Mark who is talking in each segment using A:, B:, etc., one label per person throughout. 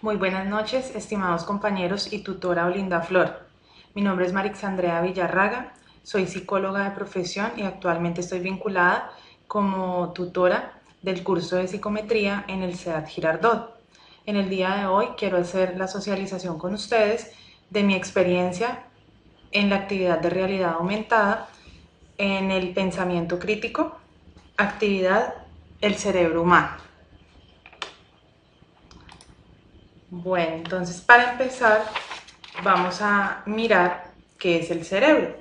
A: Muy buenas noches, estimados compañeros y tutora Olinda Flor. Mi nombre es Marixandrea Villarraga, soy psicóloga de profesión y actualmente estoy vinculada como tutora del curso de psicometría en el CEAT Girardot. En el día de hoy quiero hacer la socialización con ustedes de mi experiencia en la actividad de realidad aumentada, en el pensamiento crítico, actividad El cerebro humano. Bueno, entonces para empezar vamos a mirar qué es el cerebro.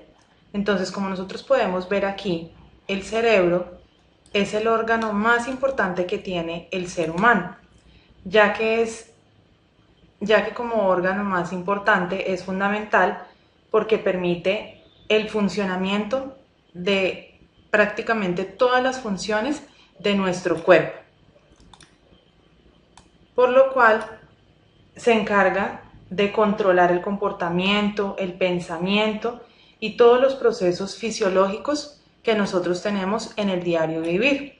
A: Entonces, como nosotros podemos ver aquí, el cerebro es el órgano más importante que tiene el ser humano, ya que como órgano más importante es fundamental porque permite el funcionamiento de prácticamente todas las funciones de nuestro cuerpo, por lo cual se encarga de controlar el comportamiento, el pensamiento y todos los procesos fisiológicos que nosotros tenemos en el diario vivir.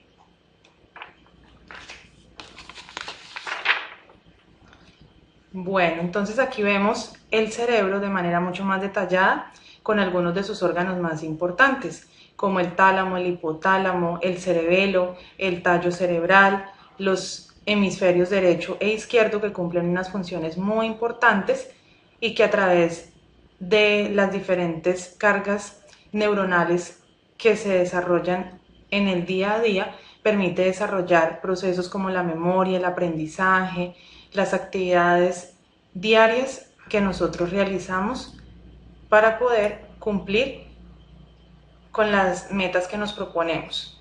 A: Bueno, entonces aquí vemos el cerebro de manera mucho más detallada con algunos de sus órganos más importantes, como el tálamo, el hipotálamo, el cerebelo, el tallo cerebral, los hemisferios derecho e izquierdo que cumplen unas funciones muy importantes y que a través de las diferentes cargas neuronales que se desarrollan en el día a día permite desarrollar procesos como la memoria, el aprendizaje, las actividades diarias que nosotros realizamos para poder cumplir con las metas que nos proponemos.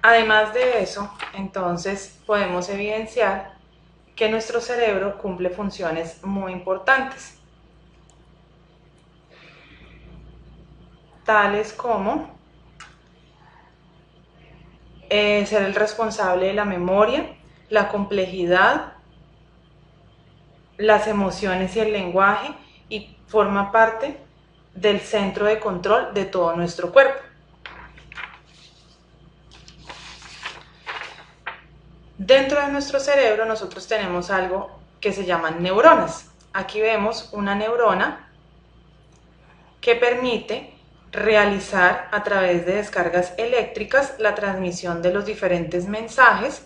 A: Además de eso, entonces podemos evidenciar que nuestro cerebro cumple funciones muy importantes, tales como ser el responsable de la memoria, la complejidad, las emociones y el lenguaje, y forma parte del centro de control de todo nuestro cuerpo. Dentro de nuestro cerebro nosotros tenemos algo que se llaman neuronas. Aquí vemos una neurona que permite realizar a través de descargas eléctricas la transmisión de los diferentes mensajes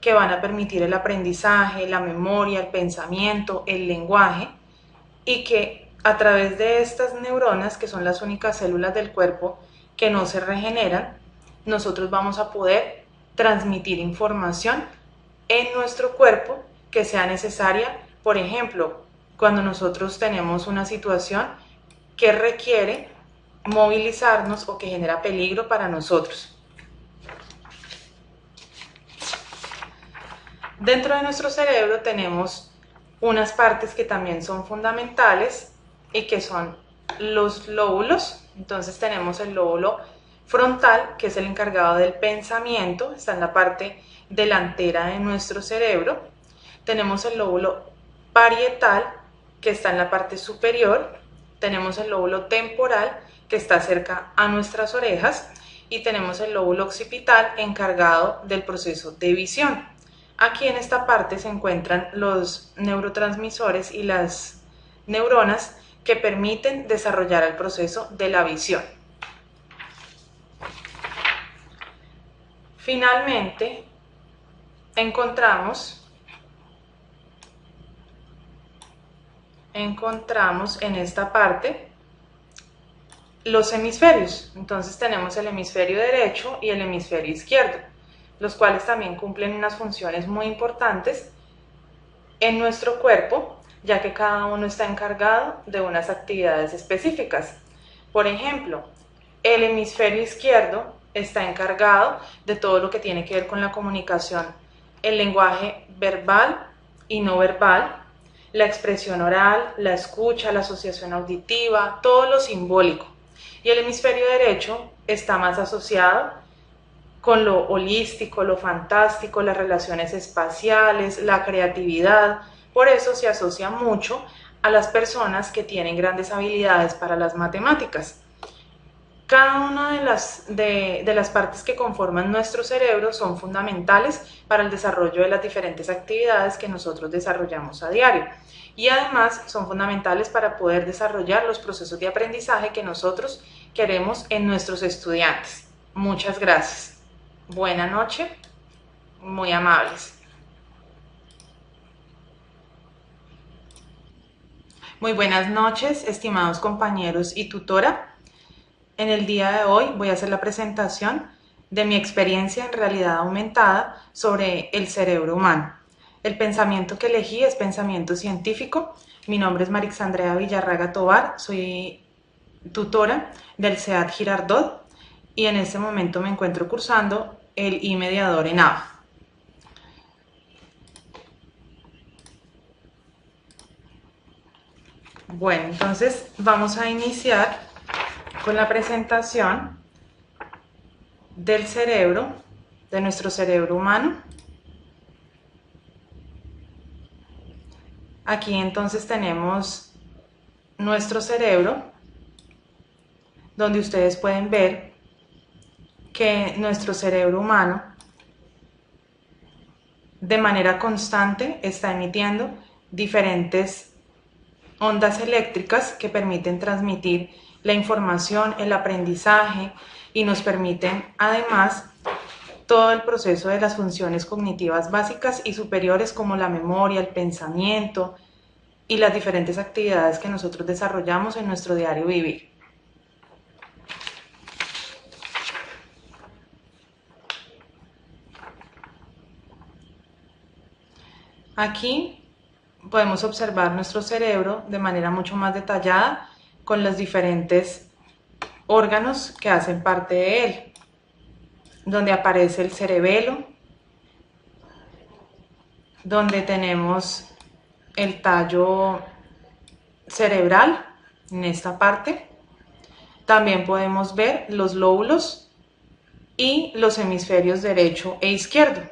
A: que van a permitir el aprendizaje, la memoria, el pensamiento, el lenguaje, y que a través de estas neuronas, que son las únicas células del cuerpo que no se regeneran, nosotros vamos a poder transmitir información en nuestro cuerpo que sea necesaria, por ejemplo, cuando nosotros tenemos una situación que requiere movilizarnos o que genera peligro para nosotros. Dentro de nuestro cerebro tenemos unas partes que también son fundamentales y que son los lóbulos. Entonces tenemos el lóbulo frontal, que es el encargado del pensamiento, está en la parte delantera de nuestro cerebro. Tenemos el lóbulo parietal, que está en la parte superior. Tenemos el lóbulo temporal, que está cerca a nuestras orejas, y tenemos el lóbulo occipital, encargado del proceso de visión. Aquí en esta parte se encuentran los neurotransmisores y las neuronas que permiten desarrollar el proceso de la visión. Finalmente, encontramos en esta parte los hemisferios. Entonces tenemos el hemisferio derecho y el hemisferio izquierdo, los cuales también cumplen unas funciones muy importantes en nuestro cuerpo, ya que cada uno está encargado de unas actividades específicas. Por ejemplo, el hemisferio izquierdo está encargado de todo lo que tiene que ver con la comunicación, el lenguaje verbal y no verbal, la expresión oral, la escucha, la asociación auditiva, todo lo simbólico. Y el hemisferio derecho está más asociado con lo holístico, lo fantástico, las relaciones espaciales, la creatividad. Por eso se asocia mucho a las personas que tienen grandes habilidades para las matemáticas. Cada una de las partes que conforman nuestro cerebro son fundamentales para el desarrollo de las diferentes actividades que nosotros desarrollamos a diario y además son fundamentales para poder desarrollar los procesos de aprendizaje que nosotros queremos en nuestros estudiantes. Muchas gracias. Buena noche, muy amables. Muy buenas noches, estimados compañeros y tutora. En el día de hoy voy a hacer la presentación de mi experiencia en realidad aumentada sobre el cerebro humano. El pensamiento que elegí es pensamiento científico. Mi nombre es Marixandrea Villarraga Tovar, soy tutora del CEAD Girardot y en este momento me encuentro cursando el I-Mediador en ABA. Bueno, entonces vamos a iniciar con la presentación del cerebro, de nuestro cerebro humano. Aquí entonces tenemos nuestro cerebro, donde ustedes pueden ver que nuestro cerebro humano de manera constante está emitiendo diferentes ondas eléctricas que permiten transmitir la información, el aprendizaje y nos permiten además todo el proceso de las funciones cognitivas básicas y superiores como la memoria, el pensamiento y las diferentes actividades que nosotros desarrollamos en nuestro diario vivir. Aquí podemos observar nuestro cerebro de manera mucho más detallada con los diferentes órganos que hacen parte de él, donde aparece el cerebelo, donde tenemos el tallo cerebral en esta parte. También podemos ver los lóbulos y los hemisferios derecho e izquierdo.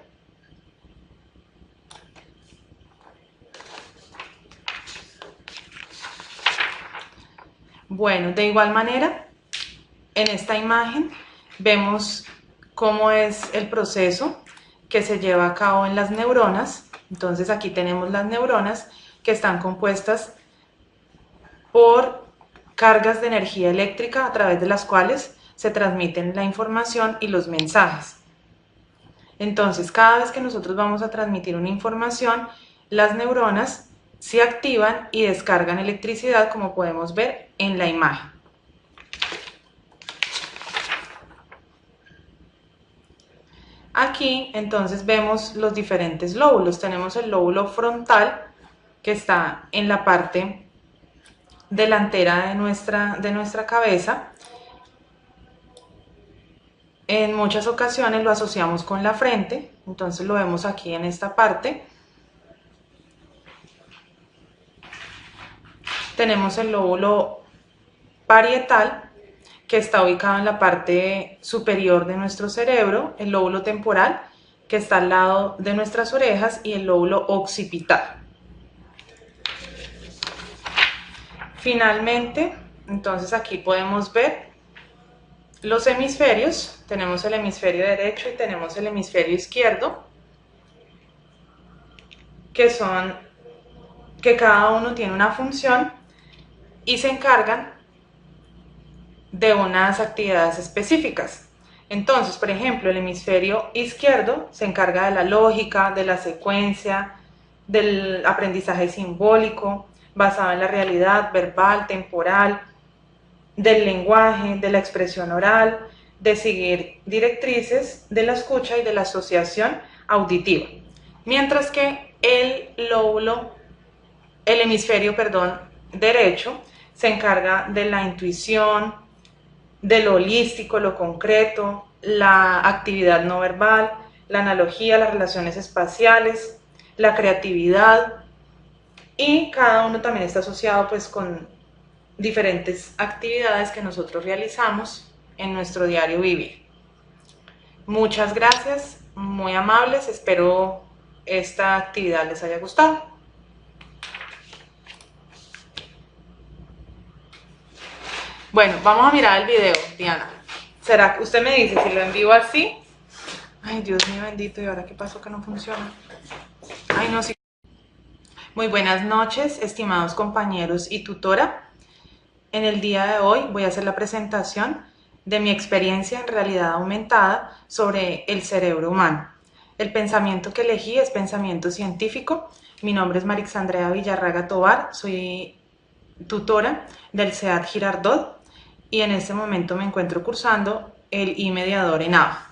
A: Bueno, de igual manera, en esta imagen vemos cómo es el proceso que se lleva a cabo en las neuronas. Entonces aquí tenemos las neuronas que están compuestas por cargas de energía eléctrica a través de las cuales se transmiten la información y los mensajes. Entonces cada vez que nosotros vamos a transmitir una información, las neuronas se activan y descargan electricidad, como podemos ver en la imagen. Aquí entonces vemos los diferentes lóbulos. Tenemos el lóbulo frontal que está en la parte delantera de nuestra cabeza. En muchas ocasiones lo asociamos con la frente, entonces lo vemos aquí en esta parte. Tenemos el lóbulo parietal, que está ubicado en la parte superior de nuestro cerebro, el lóbulo temporal, que está al lado de nuestras orejas, y el lóbulo occipital. Finalmente, entonces aquí podemos ver los hemisferios. Tenemos el hemisferio derecho y tenemos el hemisferio izquierdo, que cada uno tiene una función y se encargan de unas actividades específicas. Entonces, por ejemplo, el hemisferio izquierdo se encarga de la lógica, de la secuencia, del aprendizaje simbólico, basado en la realidad verbal, temporal, del lenguaje, de la expresión oral, de seguir directrices, de la escucha y de la asociación auditiva. Mientras que el hemisferio derecho se encarga de la intuición, de lo holístico, lo concreto, la actividad no verbal, la analogía, las relaciones espaciales, la creatividad, y cada uno también está asociado pues con diferentes actividades que nosotros realizamos en nuestro diario vivir. Muchas gracias, muy amables, espero esta actividad les haya gustado. Bueno, vamos a mirar el video, Diana. ¿Será que usted me dice si lo envío así? Ay, Dios mío bendito, ¿y ahora qué pasó que no funciona? Ay, no, sí. Muy buenas noches, estimados compañeros y tutora. En el día de hoy voy a hacer la presentación de mi experiencia en realidad aumentada sobre el cerebro humano. El pensamiento que elegí es pensamiento científico. Mi nombre es Marixandrea Villarraga Tovar, soy tutora del CEAT Girardot y en este momento me encuentro cursando el I-Mediador en ABA.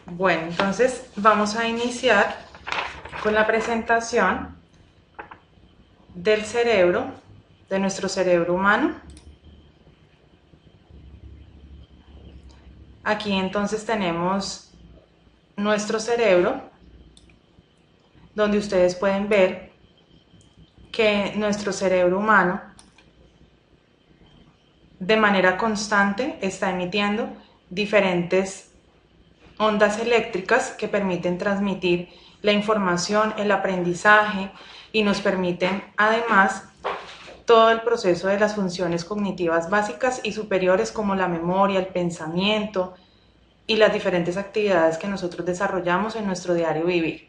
A: Bueno, entonces vamos a iniciar con la presentación del cerebro, de nuestro cerebro humano. Aquí entonces tenemos nuestro cerebro, donde ustedes pueden ver que nuestro cerebro humano de manera constante está emitiendo diferentes ondas eléctricas que permiten transmitir la información, el aprendizaje y nos permiten además todo el proceso de las funciones cognitivas básicas y superiores como la memoria, el pensamiento y las diferentes actividades que nosotros desarrollamos en nuestro diario vivir.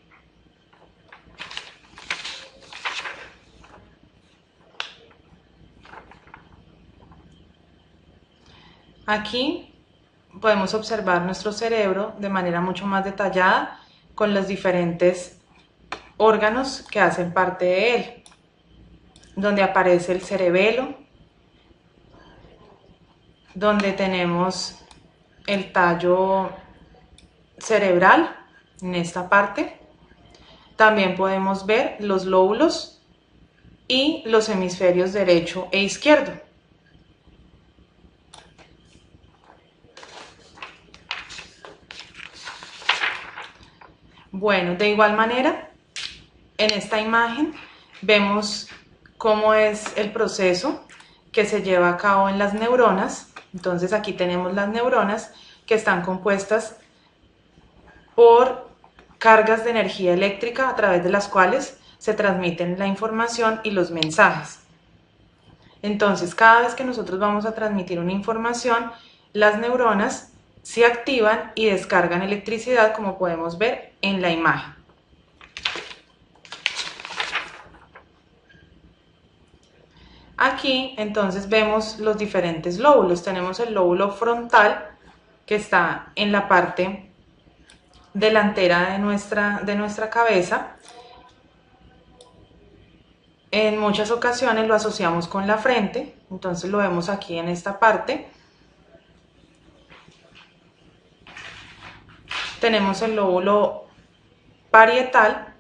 A: Aquí podemos observar nuestro cerebro de manera mucho más detallada con los diferentes órganos que hacen parte de él, donde aparece el cerebelo, donde tenemos el tallo cerebral en esta parte. También podemos ver los lóbulos y los hemisferios derecho e izquierdo. Bueno, de igual manera, en esta imagen vemos cómo es el proceso que se lleva a cabo en las neuronas. Entonces aquí tenemos las neuronas que están compuestas por cargas de energía eléctrica a través de las cuales se transmiten la información y los mensajes. Entonces, cada vez que nosotros vamos a transmitir una información, las neuronas se activan y descargan electricidad, como podemos ver en la imagen. Aquí entonces vemos los diferentes lóbulos. Tenemos el lóbulo frontal que está en la parte delantera de nuestra cabeza. En muchas ocasiones lo asociamos con la frente, entonces lo vemos aquí en esta parte. Tenemos el lóbulo parietal,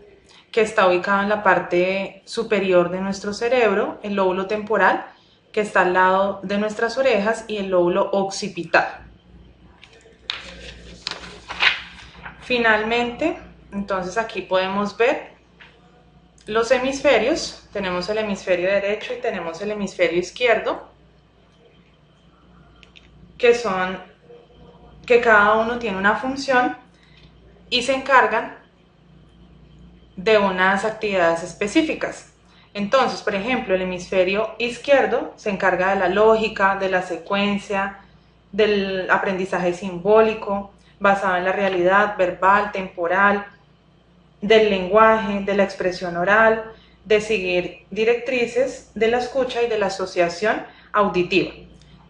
A: que está ubicado en la parte superior de nuestro cerebro, el lóbulo temporal, que está al lado de nuestras orejas, y el lóbulo occipital. Finalmente, entonces aquí podemos ver los hemisferios. Tenemos el hemisferio derecho y tenemos el hemisferio izquierdo, que cada uno tiene una función y se encargan de unas actividades específicas. Entonces, por ejemplo, el hemisferio izquierdo se encarga de la lógica, de la secuencia, del aprendizaje simbólico, basado en la realidad verbal, temporal, del lenguaje, de la expresión oral, de seguir directrices, de la escucha y de la asociación auditiva.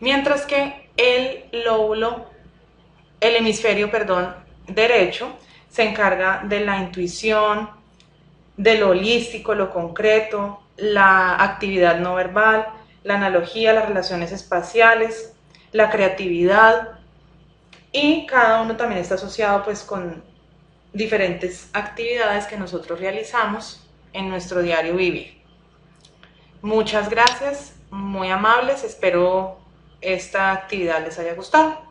A: Mientras que el hemisferio derecho se encarga de la intuición, de lo holístico, lo concreto, la actividad no verbal, la analogía, las relaciones espaciales, la creatividad, y cada uno también está asociado pues con diferentes actividades que nosotros realizamos en nuestro diario vivir. Muchas gracias, muy amables, espero esta actividad les haya gustado.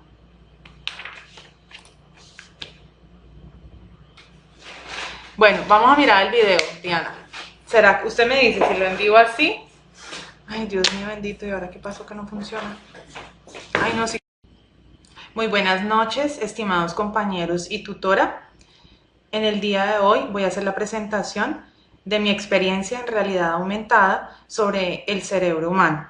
A: Bueno, vamos a mirar el video, Diana. ¿Será que usted me dice si lo envío así? Ay, Dios mío bendito, ¿y ahora qué pasó que no funciona? Ay, no, sí. Muy buenas noches, estimados compañeros y tutora. En el día de hoy voy a hacer la presentación de mi experiencia en realidad aumentada sobre el cerebro humano.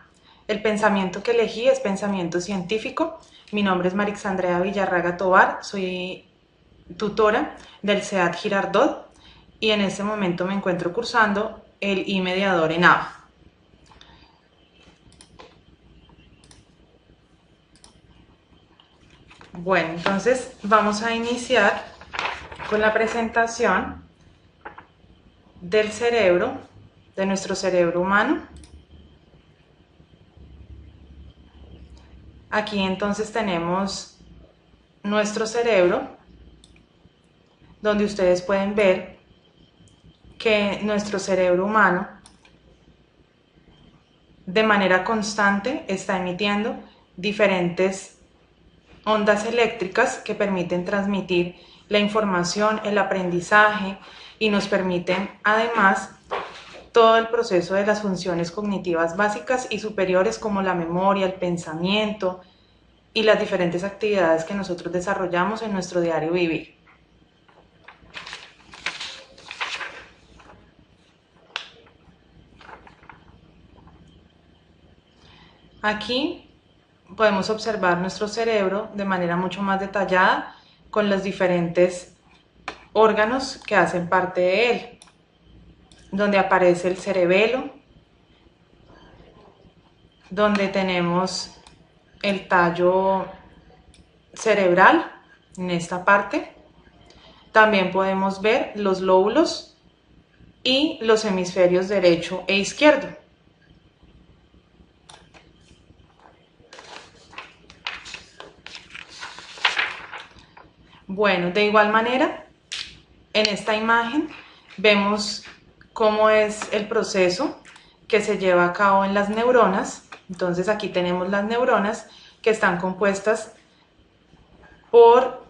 A: El pensamiento que elegí es pensamiento científico. Mi nombre es Marixandrea Villarraga Tovar, soy tutora del CEAT Girardot y en este momento me encuentro cursando el I-Mediador en ABA. Bueno, entonces vamos a iniciar con la presentación del cerebro, de nuestro cerebro humano. Aquí entonces tenemos nuestro cerebro, donde ustedes pueden ver que nuestro cerebro humano de manera constante está emitiendo diferentes ondas eléctricas que permiten transmitir la información, el aprendizaje y nos permiten además todo el proceso de las funciones cognitivas básicas y superiores como la memoria, el pensamiento y las diferentes actividades que nosotros desarrollamos en nuestro diario vivir. Aquí podemos observar nuestro cerebro de manera mucho más detallada con los diferentes órganos que hacen parte de él, donde aparece el cerebelo, donde tenemos el tallo cerebral en esta parte. También podemos ver los lóbulos y los hemisferios derecho e izquierdo. Bueno, de igual manera, en esta imagen vemos cómo es el proceso que se lleva a cabo en las neuronas. Entonces aquí tenemos las neuronas que están compuestas por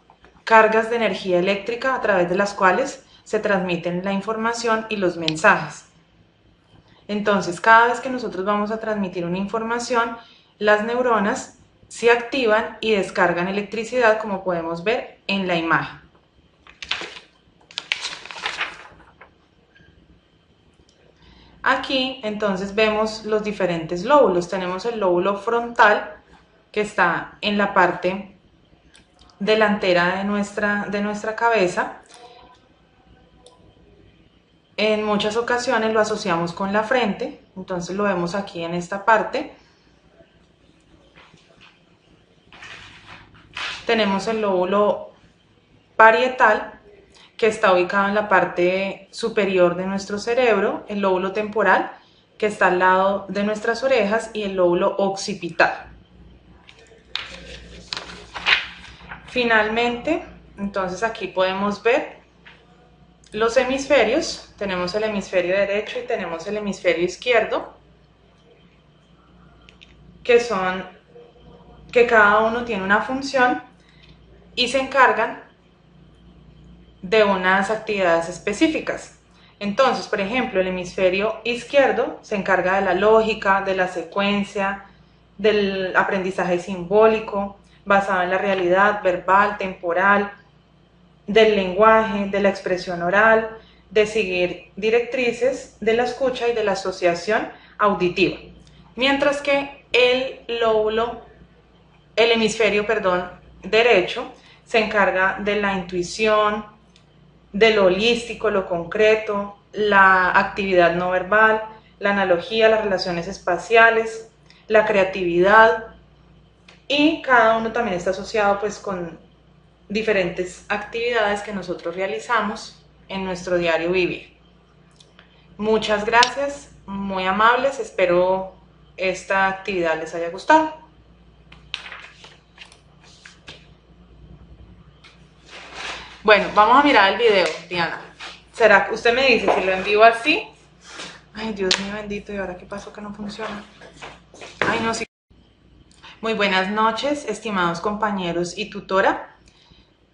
A: cargas de energía eléctrica a través de las cuales se transmiten la información y los mensajes. Entonces, cada vez que nosotros vamos a transmitir una información, las neuronas se activan y descargan electricidad, como podemos ver en la imagen. Aquí entonces vemos los diferentes lóbulos. Tenemos el lóbulo frontal, que está en la parte delantera de nuestra cabeza. En muchas ocasiones lo asociamos con la frente, entonces lo vemos aquí en esta parte. Tenemos el lóbulo parietal, que está ubicado en la parte superior de nuestro cerebro, el lóbulo temporal, que está al lado de nuestras orejas, y el lóbulo occipital. Finalmente, entonces aquí podemos ver los hemisferios. Tenemos el hemisferio derecho y tenemos el hemisferio izquierdo, que cada uno tiene una función y se encargan de unas actividades específicas. Entonces, por ejemplo, el hemisferio izquierdo se encarga de la lógica, de la secuencia, del aprendizaje simbólico, basado en la realidad verbal, temporal, del lenguaje, de la expresión oral, de seguir directrices, de la escucha y de la asociación auditiva. Mientras que el hemisferio derecho se encarga de la intuición, de lo holístico, lo concreto, la actividad no verbal, la analogía, las relaciones espaciales, la creatividad, y cada uno también está asociado pues con diferentes actividades que nosotros realizamos en nuestro diario vivir. Muchas gracias, muy amables, espero esta actividad les haya gustado. Bueno, vamos a mirar el video, Diana. ¿Será que usted me dice si lo envío así? Ay, Dios mío bendito, ¿y ahora qué pasó que no funciona? Ay, no, sí. Muy buenas noches, estimados compañeros y tutora.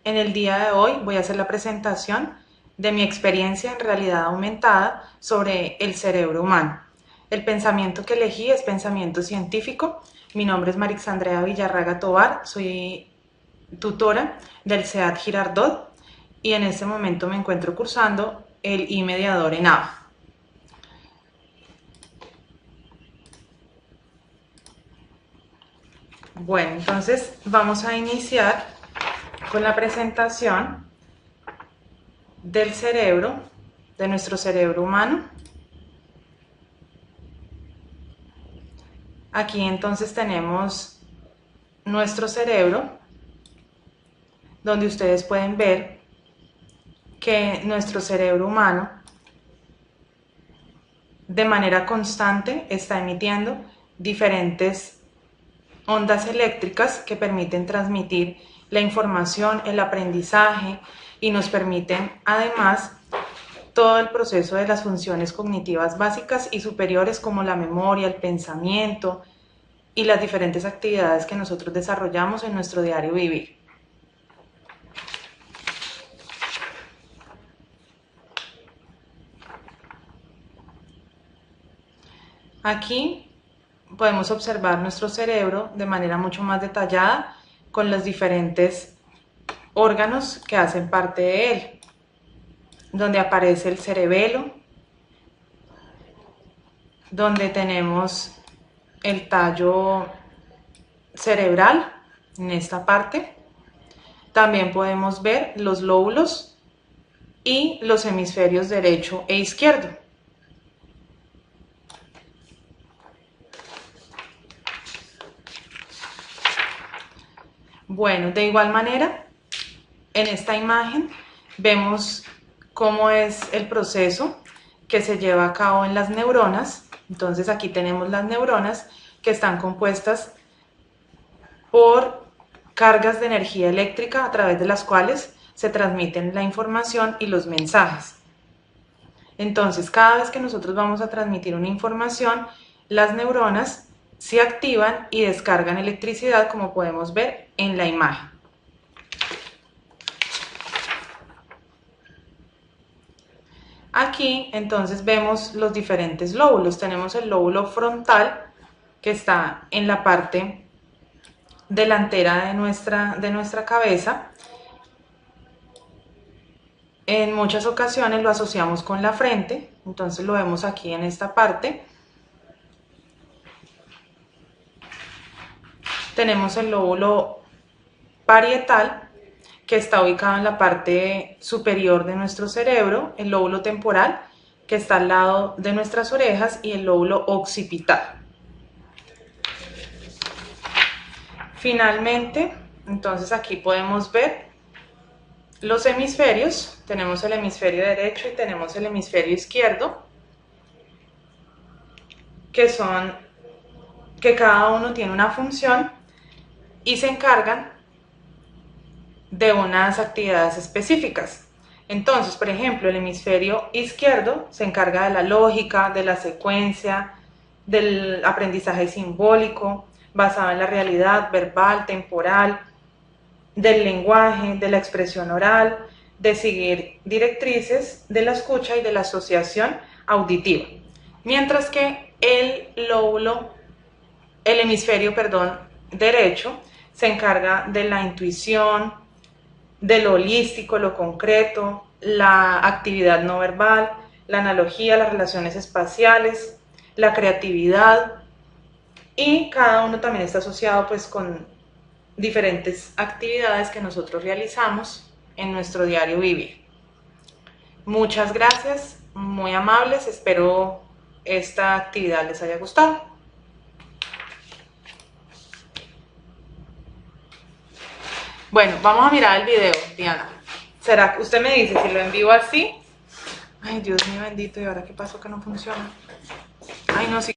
A: En el día de hoy voy a hacer la presentación de mi experiencia en realidad aumentada sobre el cerebro humano. El pensamiento que elegí es pensamiento científico. Mi nombre es Marixandrea Villarraga Tovar, soy tutora del CEAT Girardot y en este momento me encuentro cursando el I-Mediador en ABA. Bueno, entonces vamos a iniciar con la presentación del cerebro, de nuestro cerebro humano. Aquí entonces tenemos nuestro cerebro, donde ustedes pueden ver que nuestro cerebro humano de manera constante está emitiendo diferentes ondas eléctricas que permiten transmitir la información, el aprendizaje y nos permiten además todo el proceso de las funciones cognitivas básicas y superiores como la memoria, el pensamiento y las diferentes actividades que nosotros desarrollamos en nuestro diario vivir. Aquí podemos observar nuestro cerebro de manera mucho más detallada con los diferentes órganos que hacen parte de él, donde aparece el cerebelo, donde tenemos el tallo cerebral en esta parte. También podemos ver los lóbulos y los hemisferios derecho e izquierdo. Bueno, de igual manera, en esta imagen vemos cómo es el proceso que se lleva a cabo en las neuronas. Entonces aquí tenemos las neuronas que están compuestas por cargas de energía eléctrica a través de las cuales se transmiten la información y los mensajes. Entonces, cada vez que nosotros vamos a transmitir una información, las neuronas se activan y descargan electricidad, como podemos ver en la imagen. Aquí entonces vemos los diferentes lóbulos. Tenemos el lóbulo frontal, que está en la parte delantera de nuestra cabeza. En muchas ocasiones lo asociamos con la frente, entonces lo vemos aquí en esta parte. Tenemos el lóbulo parietal, que está ubicado en la parte superior de nuestro cerebro, el lóbulo temporal, que está al lado de nuestras orejas, y el lóbulo occipital. Finalmente, entonces aquí podemos ver los hemisferios. Tenemos el hemisferio derecho y tenemos el hemisferio izquierdo, que cada uno tiene una función y se encargan de unas actividades específicas. Entonces, por ejemplo, el hemisferio izquierdo se encarga de la lógica, de la secuencia, del aprendizaje simbólico, basado en la realidad verbal, temporal, del lenguaje, de la expresión oral, de seguir directrices, de la escucha y de la asociación auditiva. Mientras que el hemisferio derecho se encarga de la intuición, de lo holístico, lo concreto, la actividad no verbal, la analogía, las relaciones espaciales, la creatividad, y cada uno también está asociado pues con diferentes actividades que nosotros realizamos en nuestro diario vivir. Muchas gracias, muy amables, espero esta actividad les haya gustado. Bueno, vamos a mirar el video, Diana. ¿Será que usted me dice si lo envío así? Ay, Dios mío bendito, ¿y ahora qué pasó que no funciona? Ay, no, sí.